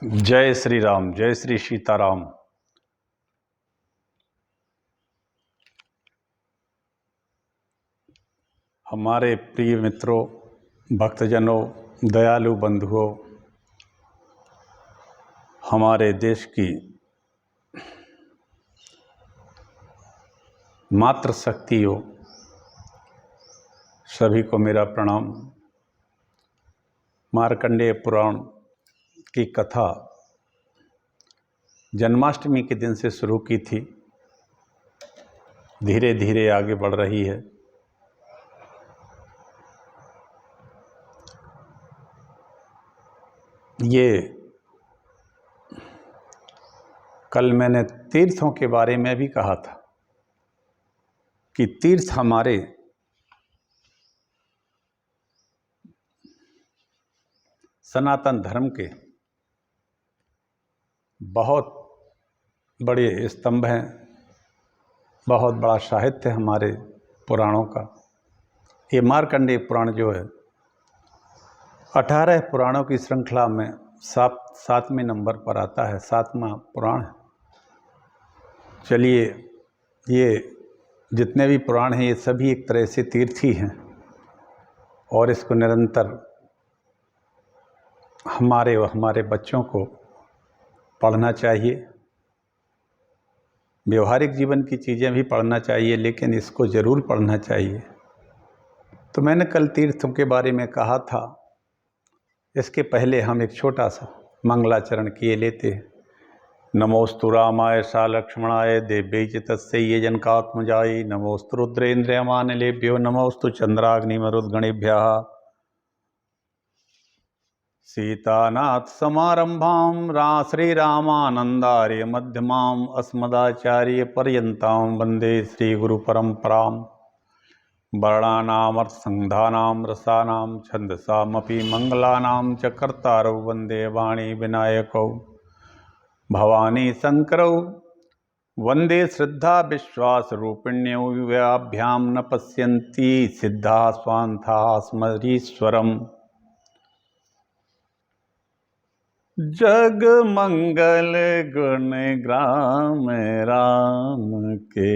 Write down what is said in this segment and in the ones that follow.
जय श्री राम, जय श्री सीताराम। हमारे प्रिय मित्रों, भक्तजनों, दयालु बंधुओं, हमारे देश की मातृशक्तियों, सभी को मेरा प्रणाम। मार्कंडेय पुराण की कथा जन्माष्टमी के दिन से शुरू की थी, धीरे धीरे आगे बढ़ रही है। ये कल मैंने तीर्थों के बारे में भी कहा था कि तीर्थ हमारे सनातन धर्म के बहुत बड़े स्तंभ हैं, बहुत बड़ा साहित्य हमारे पुराणों का। ये मार्कंडेय पुराण जो है 18 पुराणों की श्रृंखला में सातवें नंबर पर आता है, 7वां पुराण है। चलिए, ये जितने भी पुराण हैं ये सभी एक तरह से तीर्थ ही हैं और इसको निरंतर हमारे व हमारे बच्चों को पढ़ना चाहिए। व्यवहारिक जीवन की चीज़ें भी पढ़ना चाहिए, लेकिन इसको ज़रूर पढ़ना चाहिए। तो मैंने कल तीर्थों के बारे में कहा था। इसके पहले हम एक छोटा सा मंगलाचरण किए लेते हैं। नमोस्तु रामाय सा लक्ष्मणाय देव्यै च तस्यै जनकात्मजायै नमोस्तु रुद्रेन्द्रियमानिलेभ्यो नमोस्तु चंद्राग्निमरुद्गणेभ्यः सीतानाथ समारंभां श्रीरामानंदार्य मध्यमाम् अस्मदाचार्य पर्यन्तां वन्दे श्रीगुरुपरम्पराम्। वर्णानामर्थसंधानां रसानां छन्दसामपि मंगलानां च कर्तारौ वन्दे वाणी विनायकौ भवानी शंकरौ वन्दे श्रद्धा विश्वासरूपिण्यौ युवाभ्यां न पश्यन्ति सिद्धा स्वान्था स्मरीश्वरम्। जग मंगल गुण ग्राम राम के,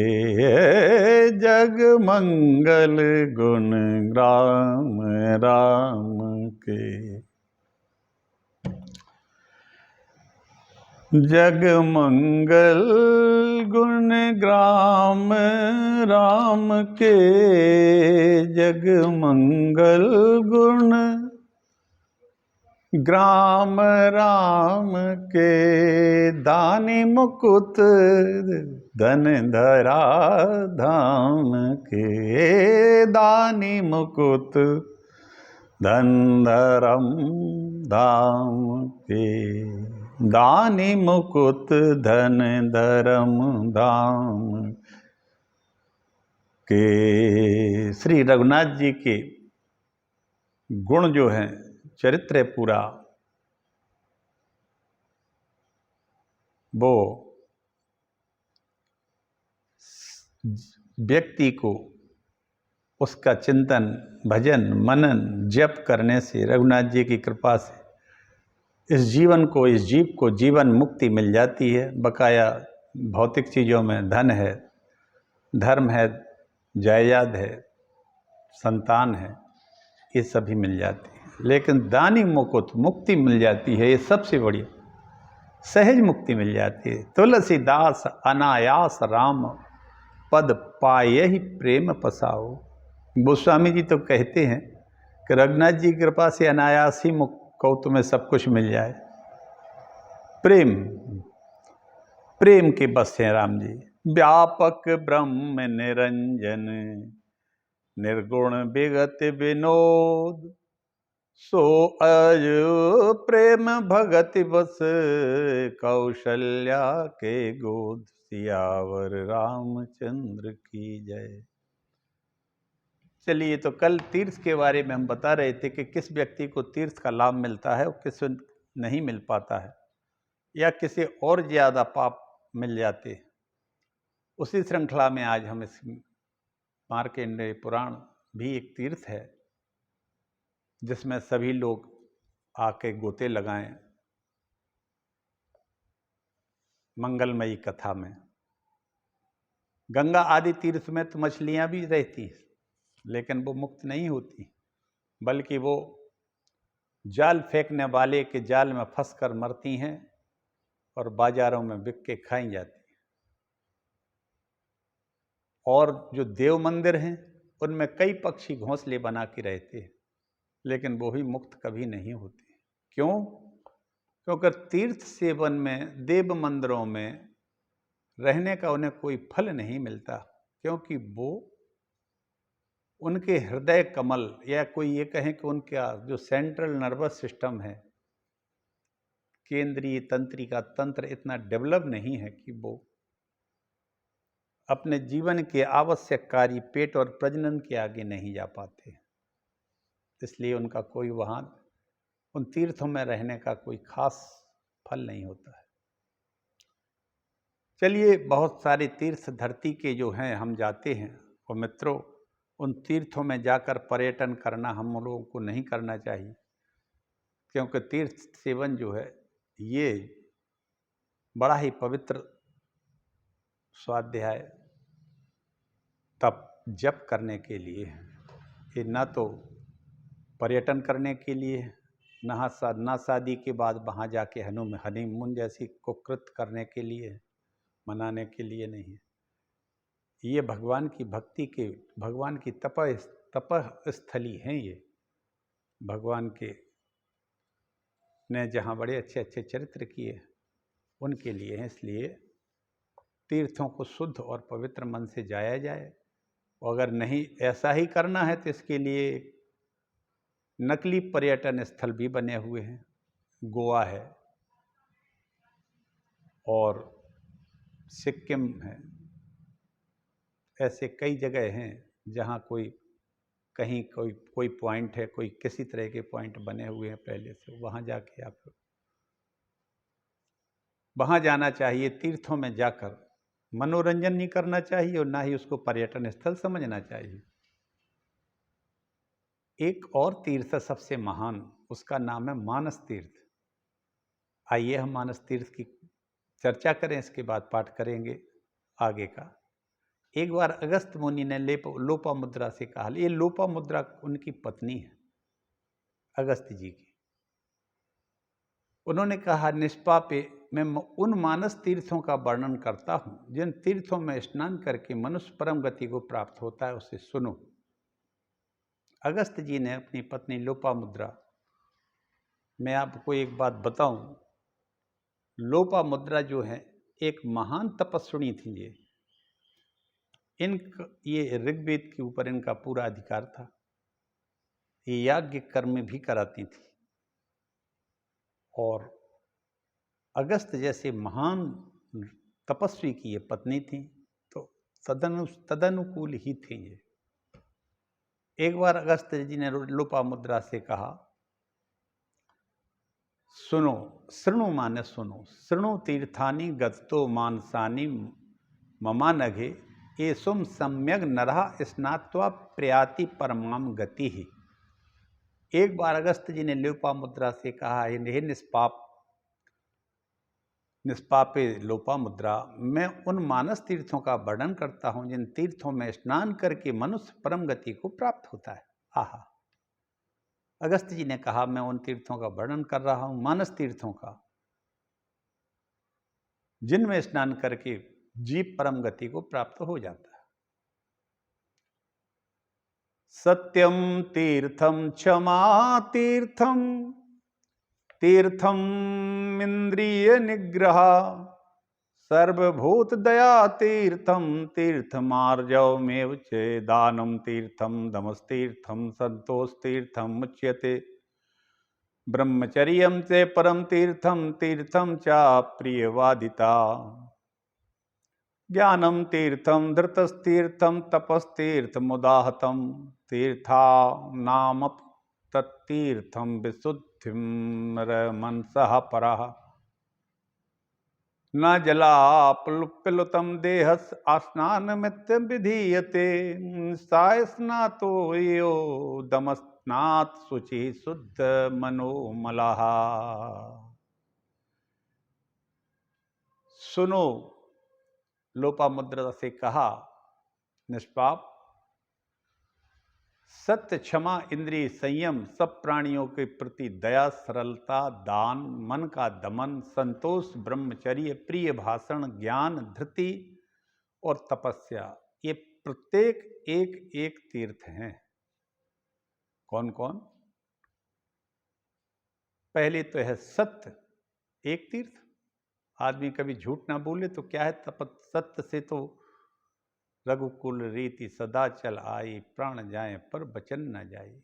जग मंगल गुण ग्राम राम के, जग मंगल गुण ग्राम राम के, जग मंगल गुण ग्राम राम के, दानी मुकुट धन धरा धाम के, दानी मुकुट धन धरम धाम के, दानी मुकुट धन धरम धाम के। श्री रघुनाथ जी के गुण जो हैं, चरित्र पूरा, वो व्यक्ति को उसका चिंतन, भजन, मनन, जप करने से, रघुनाथ जी की कृपा से इस जीवन को, इस जीव को जीवन मुक्ति मिल जाती है। बकाया भौतिक चीज़ों में धन है, धर्म है, जायदाद है, संतान है, ये सभी मिल जाती है, लेकिन दानी मुकुट मुक्ति मिल जाती है। ये सबसे बड़ी सहज मुक्ति मिल जाती है। तुलसीदास अनायास राम पद पाए ही प्रेम पसाओ। गोस्वामी जी तो कहते हैं कि रघुनाथ जी की कृपा से अनायास ही को तुम्हें सब कुछ मिल जाए। प्रेम, प्रेम के बस हैं राम जी। व्यापक ब्रह्म निरंजन निर्गुण विगत विनोद, सो अज प्रेम भगति बस कौशल्या के गोद, सियावर रामचंद्र की जय। चलिए, तो कल तीर्थ के बारे में हम बता रहे थे कि किस व्यक्ति को तीर्थ का लाभ मिलता है और किस नहीं मिल पाता है, या किसी और ज़्यादा पाप मिल जाते हैं। उसी श्रृंखला में आज हम इस मार्कंडेय पुराण भी एक तीर्थ है, जिसमें सभी लोग आके गोते लगाएं मंगलमयी कथा में। गंगा आदि तीर्थ में तो मछलियां भी रहती हैं, लेकिन वो मुक्त नहीं होती, बल्कि वो जाल फेंकने वाले के जाल में फंसकर मरती हैं और बाजारों में बिक के खाई जाती हैं। और जो देव मंदिर हैं उनमें कई पक्षी घोंसले बना के रहते हैं, लेकिन वो भी मुक्त कभी नहीं होते। क्यों? क्योंकि तीर्थ सेवन में, देव मंदिरों में रहने का उन्हें कोई फल नहीं मिलता, क्योंकि वो उनके हृदय कमल, या कोई ये कहें कि उनका जो सेंट्रल नर्वस सिस्टम है, केंद्रीय तंत्रिका तंत्र इतना डेवलप नहीं है कि वो अपने जीवन के आवश्यक कार्य पेट और प्रजनन के आगे नहीं जा पाते। इसलिए उनका कोई वहाँ उन तीर्थों में रहने का कोई खास फल नहीं होता है। चलिए, बहुत सारे तीर्थ धरती के जो हैं हम जाते हैं, और मित्रों, उन तीर्थों में जाकर पर्यटन करना हम लोगों को नहीं करना चाहिए, क्योंकि तीर्थ सेवन जो है ये बड़ा ही पवित्र स्वाध्याय तप जप करने के लिए है। ये ना तो पर्यटन करने के लिए है, ना शादी के बाद वहाँ जाके हनीमून जैसी कुकृत करने के लिए, मनाने के लिए नहीं है। ये भगवान की भक्ति के, भगवान की तप स्थली हैं ये। भगवान के ने जहाँ बड़े अच्छे अच्छे चरित्र किए उनके लिए हैं। इसलिए तीर्थों को शुद्ध और पवित्र मन से जाया जाए। और अगर नहीं ऐसा ही करना है तो इसके लिए नकली पर्यटन स्थल भी बने हुए हैं। गोवा है और सिक्किम है, ऐसे कई जगह हैं जहाँ कहीं कोई पॉइंट है, कोई किसी तरह के पॉइंट बने हुए हैं पहले से, वहाँ जाके आप वहाँ जाना चाहिए। तीर्थों में जाकर मनोरंजन नहीं करना चाहिए और ना ही उसको पर्यटन स्थल समझना चाहिए। एक और तीर्थ सबसे महान, उसका नाम है मानस तीर्थ। आइए हम मानस तीर्थ की चर्चा करें, इसके बाद पाठ करेंगे आगे का। एक बार अगस्त मुनि ने लोपामुद्रा से कहा, ये लोपामुद्रा उनकी पत्नी है अगस्त जी की। उन्होंने कहा, निष्पापे, मैं उन मानस तीर्थों का वर्णन करता हूँ जिन तीर्थों में स्नान करके मनुष्य परम गति को प्राप्त होता है, उसे सुनो। अगस्त जी ने अपनी पत्नी लोपामुद्रा, मैं आपको एक बात बताऊं, लोपामुद्रा जो है एक महान तपस्विनी थी। ये ऋग्वेद के ऊपर इनका पूरा अधिकार था। ये याज्ञ कर्म भी कराती थी, और अगस्त जैसे महान तपस्वी की ये पत्नी थी, तो तदनुकूल ही थे ये। एक बार अगस्त जी ने लोपामुद्रा से कहा, सुनो, शृणु माने सुनो, शृणु तीर्थानि गतो मानसानि ममानघे एसुम सम्यक नरः स्नात्वा प्रयाति परमाम गति ही। एक बार अगस्त जी ने लोपामुद्रा से कहा, हे निष्पापे लोपामुद्रा, मैं उन मानस तीर्थों का वर्णन करता हूं जिन तीर्थों में स्नान करके मनुष्य परम गति को प्राप्त होता है। आहा, अगस्त जी ने कहा, मैं उन तीर्थों का वर्णन कर रहा हूं, मानस तीर्थों का, जिनमें स्नान करके जीव परम गति को प्राप्त हो जाता है। सत्यम तीर्थम क्षमा तीर्थम, तीर्थम इंद्रिय निग्रह, सर्वभूत दया तीर्थम, तीर्थमार्जवमेव च दानम तीर्थम, दमस्तीर्थम, संतोष तीर्थम उच्यते, ब्रह्मचर्यम च परम तीर्थम, तीर्थम च प्रियवादिता, ज्ञानम तीर्थम, धृतस्तीर्थम, तपस्तीर्थमुदाहतम, तीर्था नाम तत्तीर्थम विशुद्धिम मनसः परः, न जलाप्लुतम देहस आस्नान मित्य विधीयते, सायस्नातो यो दमस्नात् शुचि शुद्ध मनोमलः। सुनो, लोपामुद्रा से कहा निष्पाप, सत्य, क्षमा, इंद्रिय संयम, सब प्राणियों के प्रति दया, सरलता, दान, मन का दमन, संतोष, ब्रह्मचर्य, प्रिय भाषण, ज्ञान, धृति और तपस्या, ये प्रत्येक एक एक तीर्थ हैं। कौन कौन? पहले तो है सत्य, एक तीर्थ। आदमी कभी झूठ ना बोले तो क्या है, तप सत्य से तो रघुकुल रीति सदा चल आई, प्राण जाए पर बचन न जाए।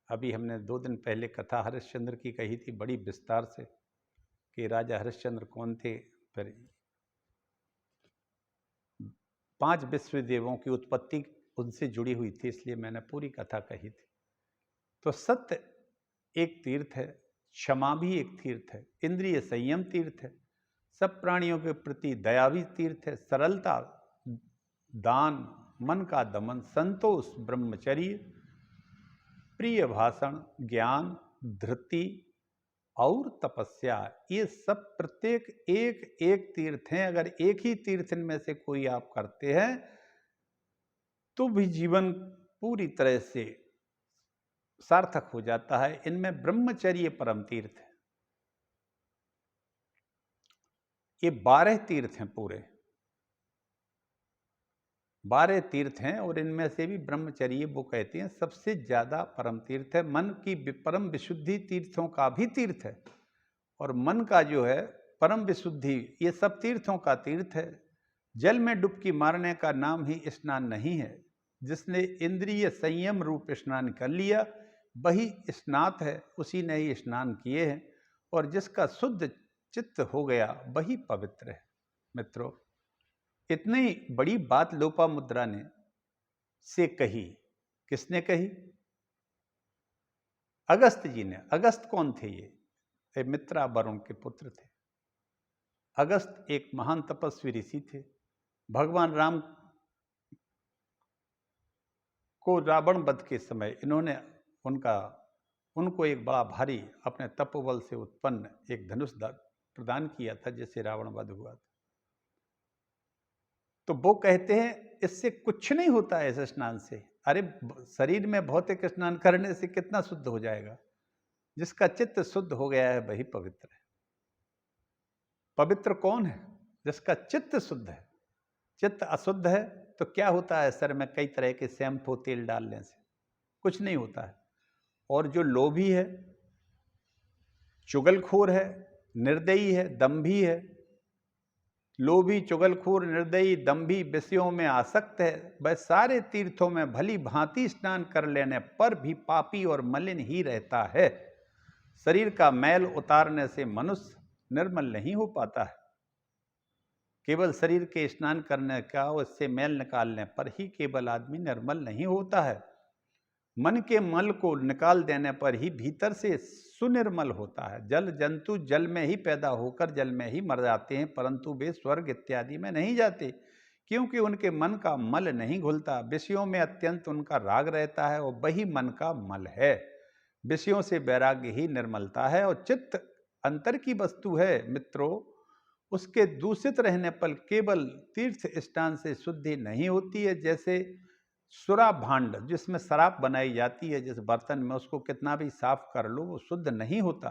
अभी हमने 2 दिन पहले कथा हरिश्चंद्र की कही थी बड़ी विस्तार से कि राजा हरिश्चंद्र कौन थे। फिर 5 विश्व देवों की उत्पत्ति उनसे जुड़ी हुई थी, इसलिए मैंने पूरी कथा कही थी। तो सत्य एक तीर्थ है, क्षमा भी एक तीर्थ है, इंद्रिय संयम तीर्थ है, सब प्राणियों के प्रति दया भी तीर्थ है, सरलता, दान, मन का दमन, संतोष, ब्रह्मचर्य, प्रिय भाषण, ज्ञान, धृति और तपस्या, ये सब प्रत्येक एक एक तीर्थ हैं। अगर एक ही तीर्थ में से कोई आप करते हैं तो भी जीवन पूरी तरह से सार्थक हो जाता है। इनमें ब्रह्मचर्य परम तीर्थ है। ये 12 तीर्थ हैं, पूरे 12 तीर्थ हैं, और इनमें से भी ब्रह्मचर्य वो कहते हैं सबसे ज्यादा परम तीर्थ है। मन की परम विशुद्धि तीर्थों का भी तीर्थ है, और मन का जो है परम विशुद्धि, ये सब तीर्थों का तीर्थ है। जल में डुबकी मारने का नाम ही स्नान नहीं है। जिसने इंद्रिय संयम रूप स्नान कर लिया वही स्नात है, उसी ने ही स्नान किए हैं, और जिसका शुद्ध चित्त हो गया वही पवित्र है। मित्रों, इतनी बड़ी बात लोपामुद्रा ने से कही। किसने कही? अगस्त जी ने। अगस्त कौन थे? ये मित्रा वरुण के पुत्र थे। अगस्त एक महान तपस्वी ऋषि थे। भगवान राम को रावण वध के समय इन्होंने उनको एक बड़ा भारी अपने तपोबल से उत्पन्न एक धनुष प्रदान किया था, जिससे रावण वध हुआ था। तो वो कहते हैं इससे कुछ नहीं होता है, इस स्नान से। अरे शरीर में भौतिक स्नान करने से कितना शुद्ध हो जाएगा? जिसका चित्त शुद्ध हो गया है वही पवित्र है। पवित्र कौन है? जिसका चित्त शुद्ध है। चित्त अशुद्ध है तो क्या होता है? सर में कई तरह के शैम्पू तेल डालने से कुछ नहीं होता है। और जो लोभी है, चुगलखोर है, निर्दयी है, दंभी है, लोभी, चुगलखोर, निर्दयी, दंभी, विषयों में आसक्त है, वह सारे तीर्थों में भली भांति स्नान कर लेने पर भी पापी और मलिन ही रहता है। शरीर का मैल उतारने से मनुष्य निर्मल नहीं हो पाता है। केवल शरीर के स्नान करने का, उससे मैल निकालने पर ही केवल आदमी निर्मल नहीं होता है। मन के मल को निकाल देने पर ही भीतर से सुनिर्मल होता है। जल जंतु जल में ही पैदा होकर जल में ही मर जाते हैं, परंतु वे स्वर्ग इत्यादि में नहीं जाते, क्योंकि उनके मन का मल नहीं घुलता। विषयों में अत्यंत उनका राग रहता है, और वही मन का मल है। विषयों से वैराग्य ही निर्मलता है, और चित्त अंतर की वस्तु है। मित्रों, उसके दूषित रहने पर केवल तीर्थ स्नान से शुद्धि नहीं होती है। जैसे सुरा भांड जिसमें शराब बनाई जाती है, जिस बर्तन में, उसको कितना भी साफ कर लो वो शुद्ध नहीं होता।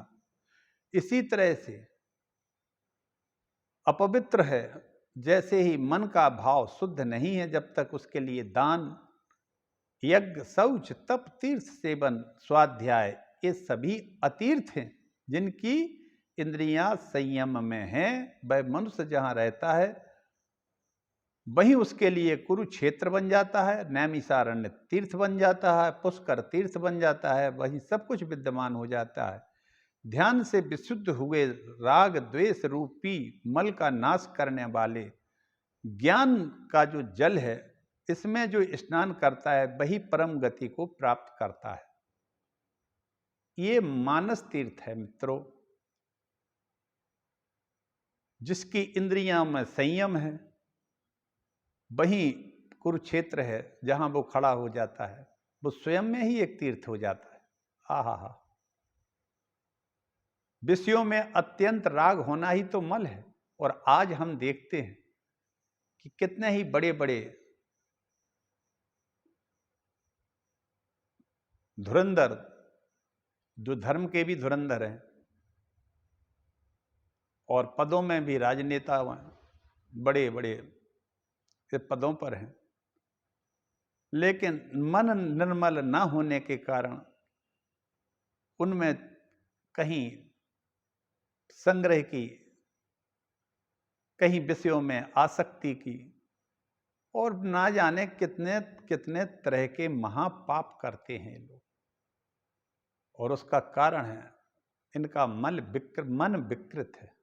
इसी तरह से अपवित्र है। जैसे ही मन का भाव शुद्ध नहीं है जब तक उसके लिए दान, यज्ञ, शौच, तप, तीर्थ सेवन, स्वाध्याय, ये सभी अतीर्थ हैं। जिनकी इंद्रियां संयम में हैं, वह मनुष्य जहां रहता है वहीं उसके लिए कुरुक्षेत्र बन जाता है, नैमिषारण्य तीर्थ बन जाता है, पुष्कर तीर्थ बन जाता है, वहीं सब कुछ विद्यमान हो जाता है। ध्यान से विशुद्ध हुए राग द्वेष रूपी मल का नाश करने वाले ज्ञान का जो जल है, इसमें जो स्नान करता है वही परम गति को प्राप्त करता है। ये मानस तीर्थ है मित्रों। जिसकी इंद्रियां में संयम है वही कुरुक्षेत्र है, जहां वो खड़ा हो जाता है, वो स्वयं में ही एक तीर्थ हो जाता है। आहा, विषयों में अत्यंत राग होना ही तो मल है। और आज हम देखते हैं कि कितने ही बड़े बड़े धुरंधर, जो धर्म के भी धुरंधर हैं और पदों में भी राजनेता बड़े बड़े पदों पर हैं, लेकिन मन निर्मल ना होने के कारण उनमें कहीं संग्रह की, कहीं विषयों में आसक्ति की, और ना जाने कितने कितने तरह के महापाप करते हैं लोग। और उसका कारण है इनका मन विकृत है।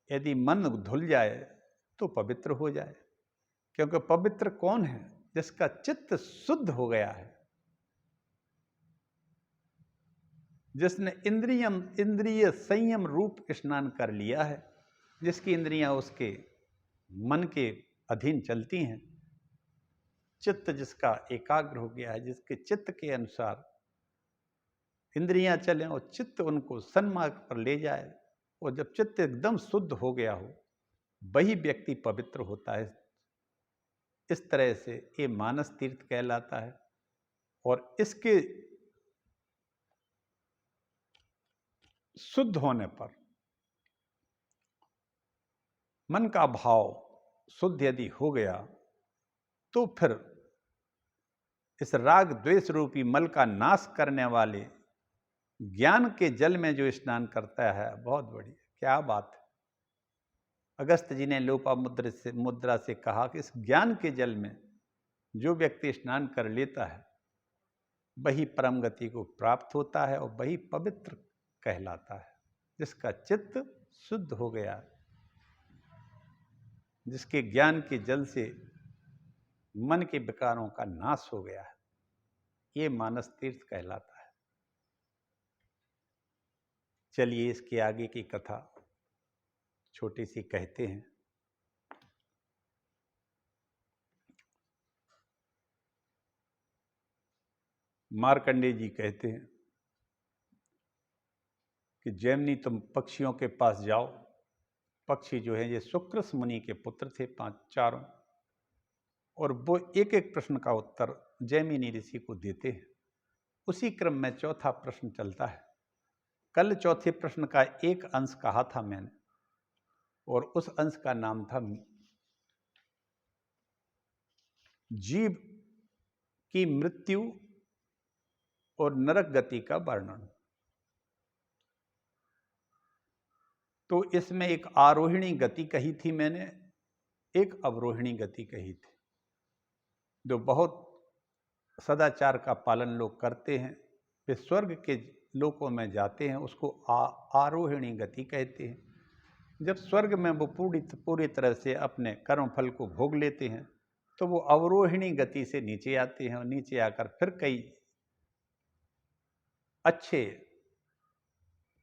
यदि मन धुल जाए तो पवित्र हो जाए, क्योंकि पवित्र कौन है? जिसका चित्त शुद्ध हो गया है, जिसने इंद्रिय संयम रूप स्नान कर लिया है, जिसकी इंद्रियां उसके मन के अधीन चलती हैं, चित्त जिसका एकाग्र हो गया है, जिसके चित्त के अनुसार इंद्रियां चलें और चित्त उनको सन्मार्ग पर ले जाए, और जब चित्त एकदम शुद्ध हो गया हो, वही व्यक्ति पवित्र होता है। इस तरह से ये मानस तीर्थ कहलाता है। और इसके शुद्ध होने पर मन का भाव शुद्ध यदि हो गया तो फिर इस राग द्वेष रूपी मल का नाश करने वाले ज्ञान के जल में जो स्नान करता है, बहुत बढ़िया, क्या बात है। अगस्त जी ने लोपा मुद्रा से कहा कि इस ज्ञान के जल में जो व्यक्ति स्नान कर लेता है, वही परम गति को प्राप्त होता है और वही पवित्र कहलाता है, जिसका चित्त शुद्ध हो गया, जिसके ज्ञान के जल से मन के विकारों का नाश हो गया है। ये मानस तीर्थ कहलाता है। चलिए इसके आगे की कथा छोटी सी कहते हैं। मार्कंडेय जी कहते हैं कि जैमिनी, तुम पक्षियों के पास जाओ। पक्षी जो है ये सुक्रस मुनि के पुत्र थे, 5 और वो एक एक प्रश्न का उत्तर जैमिनी ऋषि को देते हैं। उसी क्रम में चौथा प्रश्न चलता है। कल चौथे प्रश्न का एक अंश कहा था मैंने, और उस अंश का नाम था जीव की मृत्यु और नरक गति का वर्णन। तो इसमें एक आरोहिणी गति कही थी मैंने, एक अवरोहिणी गति कही थी। जो बहुत सदाचार का पालन लोग करते हैं, वे स्वर्ग के लोकों में जाते हैं, उसको आरोहिणी गति कहते हैं। जब स्वर्ग में वो पूरी तरह से अपने कर्मफल को भोग लेते हैं, तो वो अवरोहिणी गति से नीचे आते हैं, और नीचे आकर फिर कई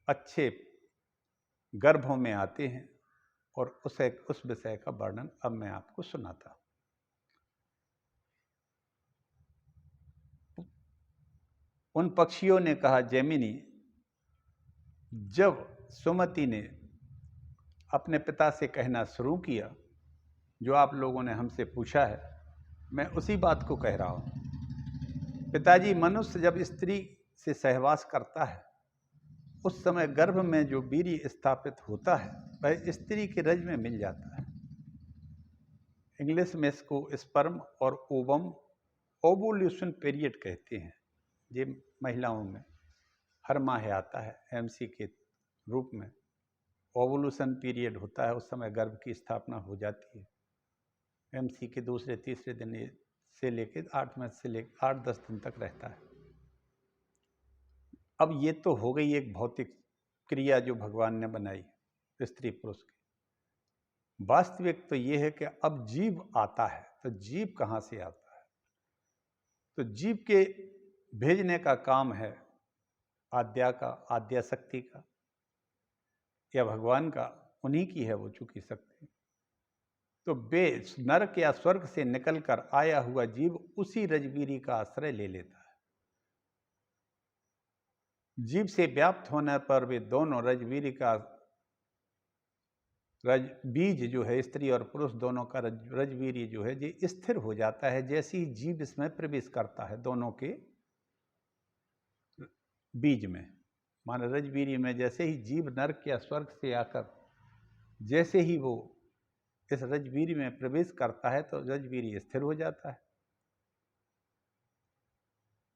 अच्छे गर्भों में आते हैं, और उस विषय का वर्णन अब मैं आपको सुनाता हूं। उन पक्षियों ने कहा, जैमिनी, जब सुमति ने अपने पिता से कहना शुरू किया, जो आप लोगों ने हमसे पूछा है, मैं उसी बात को कह रहा हूं। पिताजी, मनुष्य जब स्त्री से सहवास करता है, उस समय गर्भ में जो वीर्य स्थापित होता है, वह स्त्री के रज में मिल जाता है। इंग्लिश में इसको स्पर्म और ओवम, ओवुलेशन पीरियड कहते हैं। ये महिलाओं में हर माह आता है, एमसी के रूप में ओवुलेशन पीरियड होता है। उस समय गर्भ की स्थापना हो जाती है। एमसी के दूसरे तीसरे दिन से लेकर 8-10 दिन तक रहता है। अब ये तो हो गई एक भौतिक क्रिया जो भगवान ने बनाई स्त्री पुरुष की। वास्तविक तो ये है कि अब जीव आता है, तो जीव कहाँ से आता है? तो जीव के भेजने का काम है आद्या शक्ति का, या भगवान का, उन्हीं की है वो चूंकि शक्ति। तो वे नरक या स्वर्ग से निकलकर आया हुआ जीव उसी रजवीरी का आश्रय ले लेता है। जीव से व्याप्त होने पर वे दोनों रजवीरी का बीज जो है स्त्री और पुरुष दोनों का रजवीर्य जो है ये स्थिर हो जाता है जैसे ही जीव इसमें प्रवेश करता है। दोनों के बीज में मान रजवीर्य में जैसे ही जीव नरक या स्वर्ग से आकर जैसे ही वो इस रजवीर्य में प्रवेश करता है तो रजवीर्य स्थिर हो जाता है।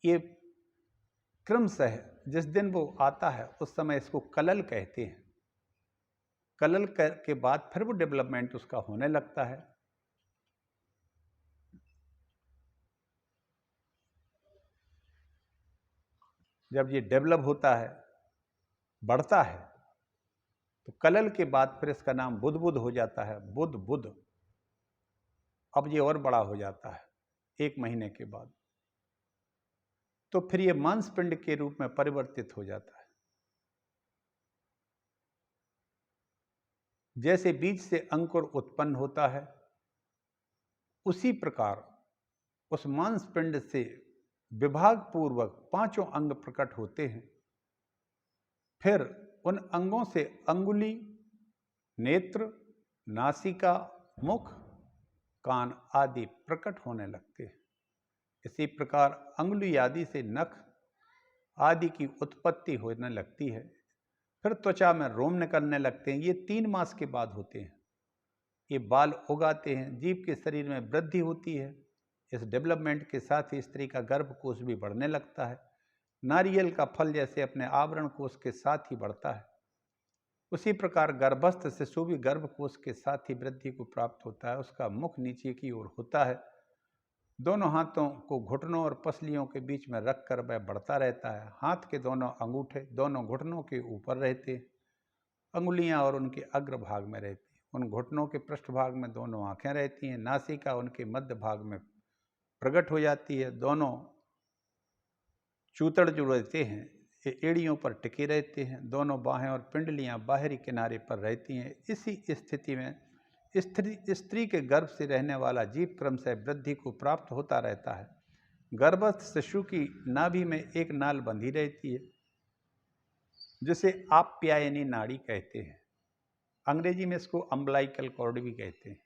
ये क्रमशः जिस दिन वो आता है उस समय इसको कलल कहते हैं। कलल के बाद फिर वो डेवलपमेंट उसका होने लगता है। जब ये डेवलप होता है, बढ़ता है, तो कलल के बाद फिर इसका नाम बुद्ध हो जाता है। बुद्ध अब ये और बड़ा हो जाता है 1 महीने के बाद, तो फिर ये मांसपिंड के रूप में परिवर्तित हो जाता है। जैसे बीज से अंकुर उत्पन्न होता है उसी प्रकार उस मांसपिंड से विभाग पूर्वक 5 अंग प्रकट होते हैं। फिर उन अंगों से अंगुली, नेत्र, नासिका, मुख, कान आदि प्रकट होने लगते हैं। इसी प्रकार अंगुली आदि से नख आदि की उत्पत्ति होने लगती है। फिर त्वचा में रोम निकलने लगते हैं। ये 3 मास के बाद होते हैं। ये बाल उगाते हैं, जीव के शरीर में वृद्धि होती है। इस डेवलपमेंट के साथ ही स्त्री का गर्भकोश भी बढ़ने लगता है। नारियल का फल जैसे अपने आवरण कोश के साथ ही बढ़ता है, उसी प्रकार गर्भस्थ शिशु भी गर्भकोश के साथ ही वृद्धि को प्राप्त होता है। उसका मुख नीचे की ओर होता है। दोनों हाथों को घुटनों और पसलियों के बीच में रखकर वह बढ़ता रहता है। हाथ के दोनों अंगूठे दोनों घुटनों के ऊपर रहते हैं। अंगुलियां और उनके अग्रभाग में रहती हैं। उन घुटनों के पृष्ठभाग में दोनों आंखें रहती हैं। नासिका उनके मध्य भाग में प्रकट हो जाती है। दोनों चूतड़ जो रहते हैं ये एड़ियों पर टिके रहते हैं। दोनों बाहें और पिंडलियां बाहरी किनारे पर रहती हैं। इसी स्थिति में स्त्री के गर्भ से रहने वाला जीव क्रम से वृद्धि को प्राप्त होता रहता है। गर्भस्थ शिशु की नाभि में एक नाल बंधी रहती है जिसे आप्यायनी नाड़ी कहते हैं। अंग्रेजी में इसको अम्बलाइकल कॉर्ड भी कहते हैं।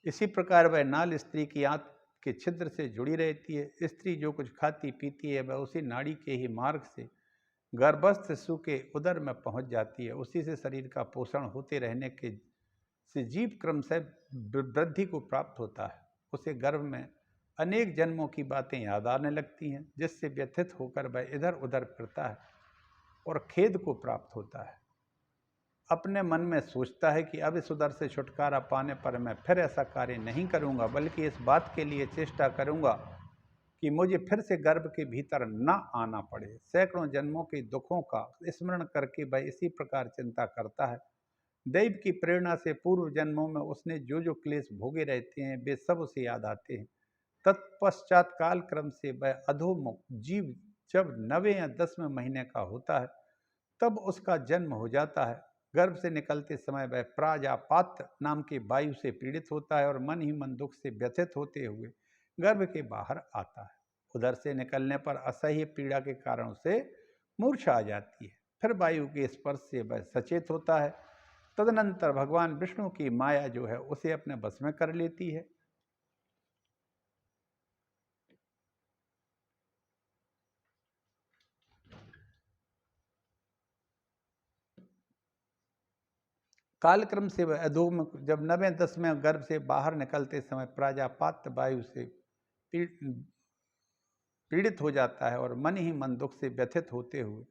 इसी प्रकार वह नाल स्त्री की आंत के छिद्र से जुड़ी रहती है। स्त्री जो कुछ खाती पीती है वह उसी नाड़ी के ही मार्ग से गर्भस्थ शिशु के उदर में पहुंच जाती है। उसी से शरीर का पोषण होते रहने के से जीव क्रम से वृद्धि को प्राप्त होता है। उसे गर्भ में अनेक जन्मों की बातें याद आने लगती हैं, जिससे व्यथित होकर वह इधर उधर फिरता है और खेद को प्राप्त होता है। अपने मन में सोचता है कि अब इस उदर से छुटकारा पाने पर मैं फिर ऐसा कार्य नहीं करूंगा, बल्कि इस बात के लिए चेष्टा करूंगा कि मुझे फिर से गर्भ के भीतर न आना पड़े। सैकड़ों जन्मों के दुखों का स्मरण करके वह इसी प्रकार चिंता करता है। दैव की प्रेरणा से पूर्व जन्मों में उसने जो जो क्लेश भोगे रहते हैं वे सब उसे याद आते हैं। तत्पश्चात काल क्रम से वह अधोमुख जीव जब 9वें या 10वें महीने का होता है तब उसका जन्म हो जाता है। गर्भ से निकलते समय वह प्राजापात नाम के वायु से पीड़ित होता है और मन ही मन दुख से व्यथित होते हुए गर्भ के बाहर आता है। उधर से निकलने पर असह्य पीड़ा के कारण उसे मूर्छा आ जाती है। फिर वायु के स्पर्श से वह सचेत होता है। तदनंतर भगवान विष्णु की माया जो है उसे अपने बस में कर लेती है। कालक्रम से वह अधोमुख जब 9वें 10वें गर्भ से बाहर निकलते समय प्राजापात वायु से पीड़ित हो जाता है और मन ही मन दुख से व्यथित होते हुए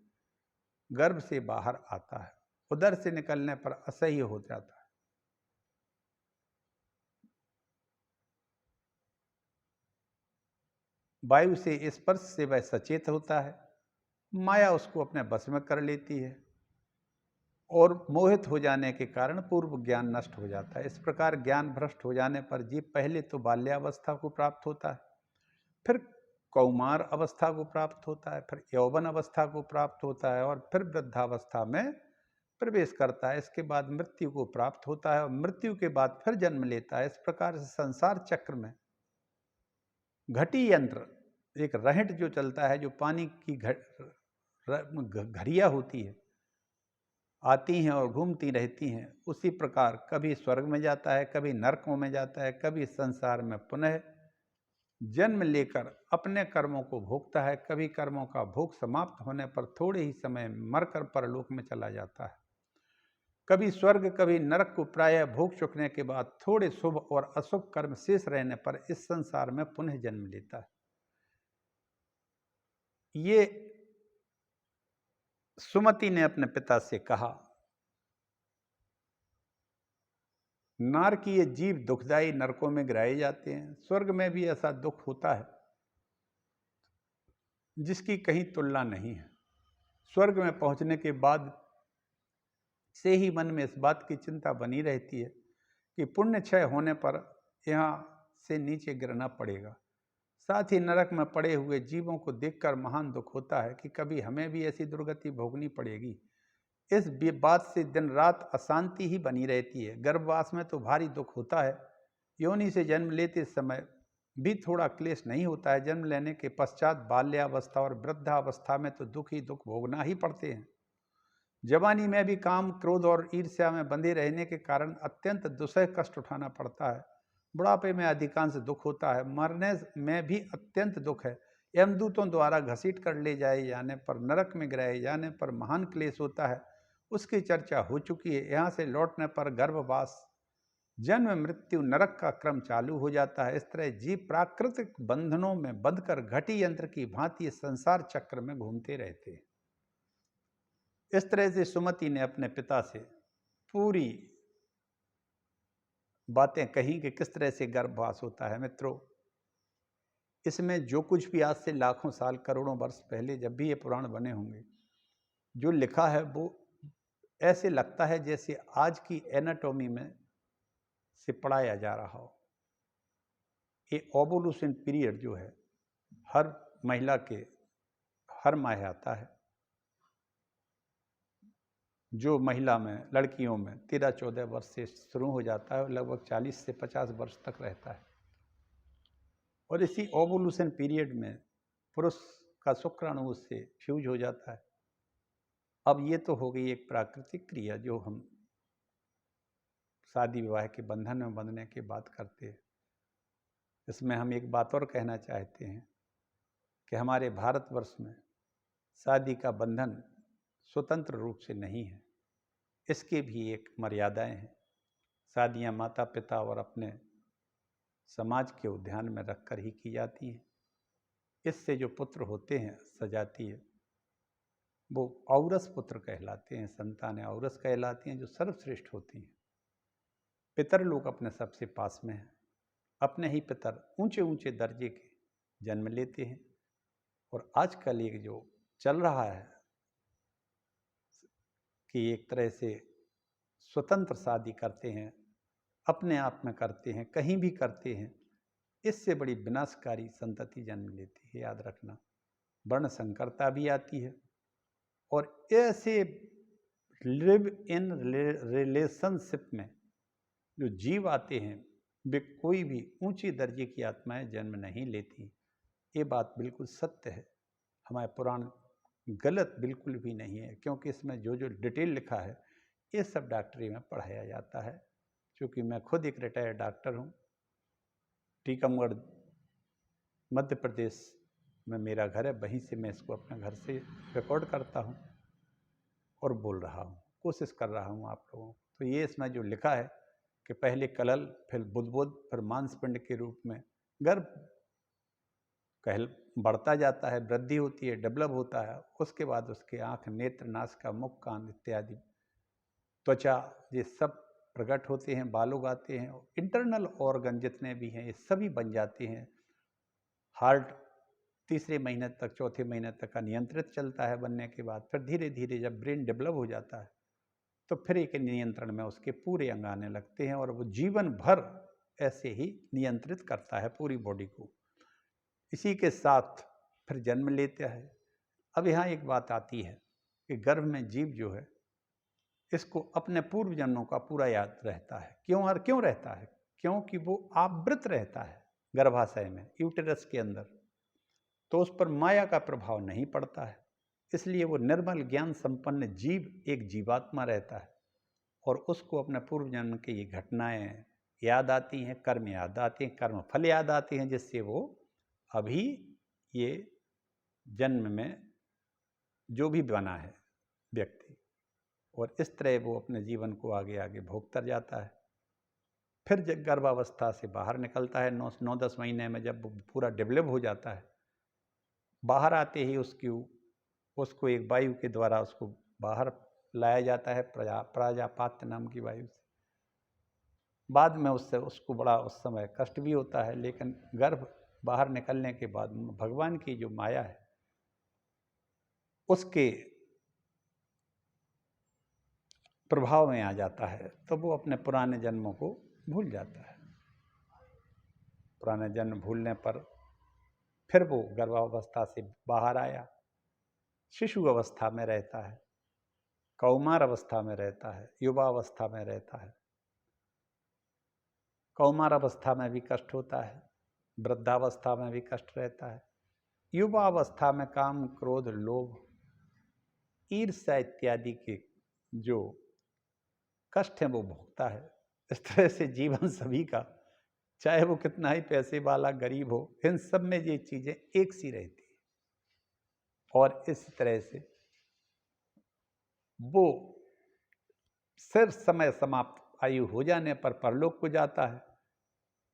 गर्भ से बाहर आता है। उदर से निकलने पर असह्य हो जाता है। वायु से स्पर्श से वह सचेत होता है। माया उसको अपने बस में कर लेती है और मोहित हो जाने के कारण पूर्व ज्ञान नष्ट हो जाता है। इस प्रकार ज्ञान भ्रष्ट हो जाने पर जीव पहले तो बाल्यावस्था को प्राप्त होता है, फिर कौमार अवस्था को प्राप्त होता है, फिर यौवन अवस्था को प्राप्त होता है और फिर वृद्धावस्था में प्रवेश करता है। इसके बाद मृत्यु को प्राप्त होता है और मृत्यु के बाद फिर जन्म लेता है। इस प्रकार से संसार चक्र में घटी यंत्र एक रहट जो चलता है, जो पानी की घड़िया होती है, आती हैं और घूमती रहती हैं, उसी प्रकार कभी स्वर्ग में जाता है, कभी नरकों में जाता है, कभी संसार में पुनः जन्म लेकर अपने कर्मों को भोगता है। कभी कर्मों का भोग समाप्त होने पर थोड़े ही समय मरकर परलोक में चला जाता है। कभी स्वर्ग कभी नरक को प्रायः भोग चुकने के बाद थोड़े शुभ और अशुभ कर्म शेष रहने पर इस संसार में पुनः जन्म लेता है। ये सुमति ने अपने पिता से कहा, नार की ये जीव दुखदायी नरकों में गिराए जाते हैं। स्वर्ग में भी ऐसा दुख होता है जिसकी कहीं तुलना नहीं है। स्वर्ग में पहुंचने के बाद से ही मन में इस बात की चिंता बनी रहती है कि पुण्य क्षय होने पर यहाँ से नीचे गिरना पड़ेगा। साथ ही नरक में पड़े हुए जीवों को देखकर महान दुख होता है कि कभी हमें भी ऐसी दुर्गति भोगनी पड़ेगी। इस बात से दिन रात अशांति ही बनी रहती है। गर्भवास में तो भारी दुख होता है। योनि से जन्म लेते समय भी थोड़ा क्लेश नहीं होता है। जन्म लेने के पश्चात बाल्यावस्था और वृद्धावस्था में तो दुख ही दुख भोगना ही पड़ते हैं। जवानी में भी काम, क्रोध और ईर्ष्या में बंधे रहने के कारण अत्यंत दुसह कष्ट उठाना पड़ता है। बुढ़ापे में अधिकांश दुख होता है। मरने में भी अत्यंत दुख है। यमदूतों द्वारा घसीट कर ले जाए जाने पर, नरक में गिराए जाने पर महान क्लेश होता है। उसकी चर्चा हो चुकी है। यहाँ से लौटने पर गर्भवास, जन्म, मृत्यु, नरक का क्रम चालू हो जाता है। इस तरह जीव प्राकृतिक बंधनों में बंधकर घटी यंत्र की भांति संसार चक्र में घूमते रहते हैं। इस तरह से सुमति ने अपने पिता से पूरी बातें कही कि किस तरह से गर्भवास होता है। मित्रों, इसमें जो कुछ भी आज से लाखों साल, करोड़ों वर्ष पहले जब भी ये पुराण बने होंगे, जो लिखा है वो ऐसे लगता है जैसे आज की एनाटॉमी में से पढ़ाया जा रहा हो। ये ओवोल्यूशन पीरियड जो है हर महिला के हर माह आता है। जो महिला में, लड़कियों में 13-14 वर्ष से शुरू हो जाता है और लगभग 40 से 50 वर्ष तक रहता है। और इसी ओवोल्यूशन पीरियड में पुरुष का शुक्राणु उससे फ्यूज हो जाता है। अब ये तो हो गई एक प्राकृतिक क्रिया जो हम शादी विवाह के बंधन में बंधने की बात करते हैं। इसमें हम एक बात और कहना चाहते हैं कि हमारे भारतवर्ष में शादी का बंधन स्वतंत्र रूप से नहीं है। इसके भी एक मर्यादाएं हैं। शादियां माता पिता और अपने समाज के ध्यान में रखकर ही की जाती हैं। इससे जो पुत्र होते हैं सजाती है, वो औरस पुत्र कहलाते हैं, संतानें औरस कहलाती हैं, जो सर्वश्रेष्ठ होती हैं। पितर लोग अपने सबसे पास में हैं। अपने ही पितर ऊंचे ऊंचे दर्जे के जन्म लेते हैं। और आजकल एक जो चल रहा है कि एक तरह से स्वतंत्र शादी करते हैं, अपने आप में करते हैं, कहीं भी करते हैं, इससे बड़ी विनाशकारी संतति जन्म लेती है। याद रखना, वर्ण संकरता भी आती है। और ऐसे लिव इन रिलेशनशिप में जो जीव आते हैं वे कोई भी ऊंची दर्जे की आत्माएं जन्म नहीं लेती। ये बात बिल्कुल सत्य है। हमारे पुराण गलत बिल्कुल भी नहीं है, क्योंकि इसमें जो जो डिटेल लिखा है ये सब डॉक्टरी में पढ़ाया जाता है। क्योंकि मैं खुद एक रिटायर्ड डॉक्टर हूँ। टीकमगढ़ मध्य प्रदेश में मेरा घर है। वहीं से मैं इसको अपने घर से रिकॉर्ड करता हूँ और बोल रहा हूँ, कोशिश कर रहा हूँ आप लोगों को। तो ये इसमें जो लिखा है कि पहले कलल, फिर बुद्बुद, फिर मांसपिंड के रूप में गर्भ कहल बढ़ता जाता है, वृद्धि होती है, डेवलप होता है। उसके बाद उसके आँख, नेत्र, नासिका, मुख, कान इत्यादि, त्वचा, ये सब प्रकट होते हैं, बाल उगाते हैं। इंटरनल ऑर्गन जितने भी हैं ये सभी बन जाते हैं। हार्ट तीसरे महीने तक, चौथे महीने तक का नियंत्रित चलता है बनने के बाद। फिर धीरे धीरे जब ब्रेन डेवलप हो जाता है तो फिर एक नियंत्रण में उसके पूरे अंग आने लगते हैं और वो जीवन भर ऐसे ही नियंत्रित करता है पूरी बॉडी को। इसी के साथ फिर जन्म लेता है। अब यहाँ एक बात आती है कि गर्भ में जीव जो है इसको अपने पूर्व जन्मों का पूरा याद रहता है। क्यों और क्यों रहता है? क्योंकि वो आवृत रहता है गर्भाशय में, यूटेरस के अंदर, तो उस पर माया का प्रभाव नहीं पड़ता है। इसलिए वो निर्मल ज्ञान संपन्न जीव एक जीवात्मा रहता है और उसको अपने पूर्व जन्म की ये घटनाएं याद आती हैं, कर्म याद आते हैं, कर्म फल याद आते हैं, जिससे वो अभी ये जन्म में जो भी बना है व्यक्ति, और इस तरह वो अपने जीवन को आगे आगे भोगता जाता है। फिर जब गर्भावस्था से बाहर निकलता है 9-10 महीने में, जब वो पूरा डेवलप हो जाता है, बाहर आते ही उसको एक वायु के द्वारा उसको बाहर लाया जाता है, प्राजापात्य नाम की वायु से। बाद में उसको बड़ा उस समय कष्ट भी होता है, लेकिन गर्भ बाहर निकलने के बाद भगवान की जो माया है उसके प्रभाव में आ जाता है, तो वो अपने पुराने जन्मों को भूल जाता है। पुराने जन्म भूलने पर फिर वो गर्भावस्था से बाहर आया, शिशु अवस्था में रहता है, कौमार अवस्था में रहता है, युवा अवस्था में रहता है। कौमार अवस्था में भी कष्ट होता है, वृद्धावस्था में भी कष्ट रहता है, युवा अवस्था में काम, क्रोध, लोभ, ईर्ष्या इत्यादि के जो कष्ट हैं वो भोगता है। इस तरह से जीवन सभी का, चाहे वो कितना ही पैसे वाला गरीब हो, इन सब में ये चीजें एक सी रहती है। और इस तरह से वो सिर समय समाप्त आयु हो जाने पर परलोक को जाता है।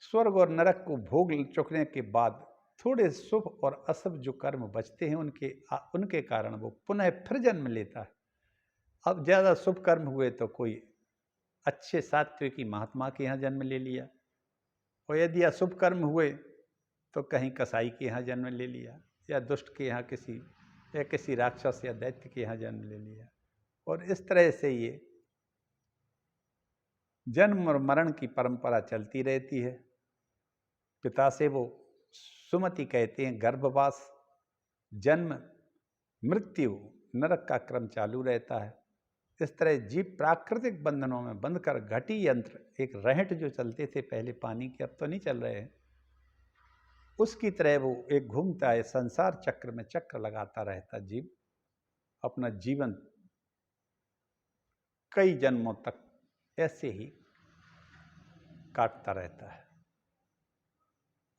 स्वर्ग और नरक को भोग चुकने के बाद थोड़े शुभ और अशुभ जो कर्म बचते हैं उनके कारण वो पुनः फिर जन्म लेता है। अब ज़्यादा शुभ कर्म हुए तो कोई अच्छे सात्विकी महात्मा के यहाँ जन्म ले लिया, और यदि अशुभ कर्म हुए तो कहीं कसाई के यहाँ जन्म ले लिया, या दुष्ट के यहाँ किसी राक्षस या दैत्य के यहाँ जन्म ले लिया। और इस तरह से ये जन्म और मरण की परंपरा चलती रहती है। पिता से वो सुमति कहते हैं, गर्भवास, जन्म, मृत्यु, नरक का क्रम चालू रहता है। इस तरह जीव प्राकृतिक बंधनों में बंधकर घटी यंत्र, एक रहट जो चलते थे पहले पानी के, अब तो नहीं चल रहे हैं, उसकी तरह वो एक घूमता है संसार चक्र में, चक्र लगाता रहता जीव अपना जीवन कई जन्मों तक ऐसे ही काटता रहता है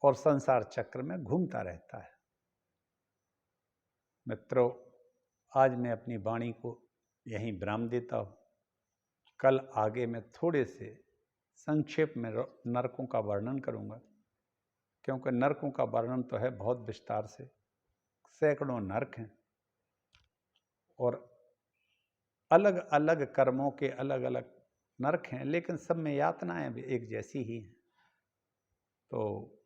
और संसार चक्र में घूमता रहता है। मित्रों, आज मैं अपनी वाणी को यहीं विराम देता हूँ। कल आगे मैं थोड़े से संक्षेप में नरकों का वर्णन करूँगा, क्योंकि नरकों का वर्णन तो है बहुत विस्तार से, सैकड़ों नरक हैं और अलग अलग कर्मों के अलग अलग नरक हैं, लेकिन सब में यातनाएं भी एक जैसी ही हैं। तो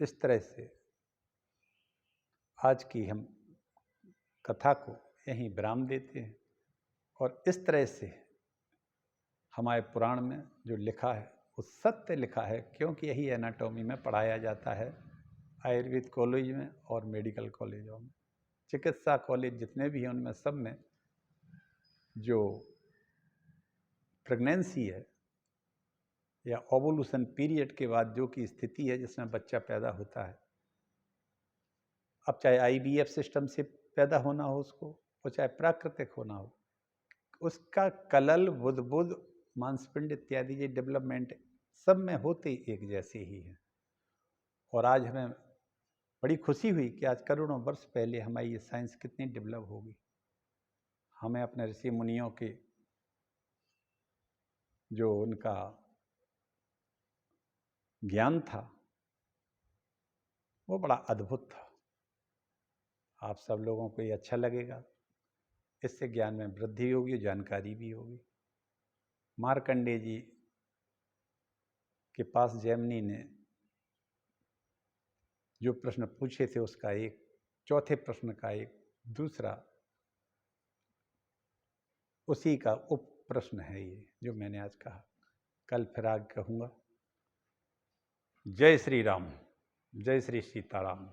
इस तरह से आज की हम कथा को यहीं विराम देते हैं, और इस तरह से हमारे पुराण में जो लिखा है वो सत्य लिखा है, क्योंकि यही एनाटॉमी में पढ़ाया जाता है आयुर्वेद कॉलेज में और मेडिकल कॉलेजों में। चिकित्सा कॉलेज जितने भी हैं उनमें सब में जो प्रेगनेंसी है या ओवुलेशन पीरियड के बाद जो की स्थिति है जिसमें बच्चा पैदा होता है, अब चाहे IVF सिस्टम से पैदा होना हो उसको, और चाहे प्राकृतिक होना हो, उसका कलल, बुदबुद, मांसपिंड इत्यादि ये डेवलपमेंट सब में होते एक जैसे ही है। और आज हमें बड़ी खुशी हुई कि आज करोड़ों वर्ष पहले हमारी ये साइंस कितनी डेवलप होगी। हमें अपने ऋषि मुनियों के जो उनका ज्ञान था वो बड़ा अद्भुत था। आप सब लोगों को ये अच्छा लगेगा, इससे ज्ञान में वृद्धि होगी, जानकारी भी होगी। मार्कंडेय जी के पास जैमिनी ने जो प्रश्न पूछे थे उसका एक, चौथे प्रश्न का एक दूसरा, उसी का उप प्रश्न है ये जो मैंने आज कहा। कल फिर आगे कहूँगा। जय श्री राम, जय श्री सीताराम।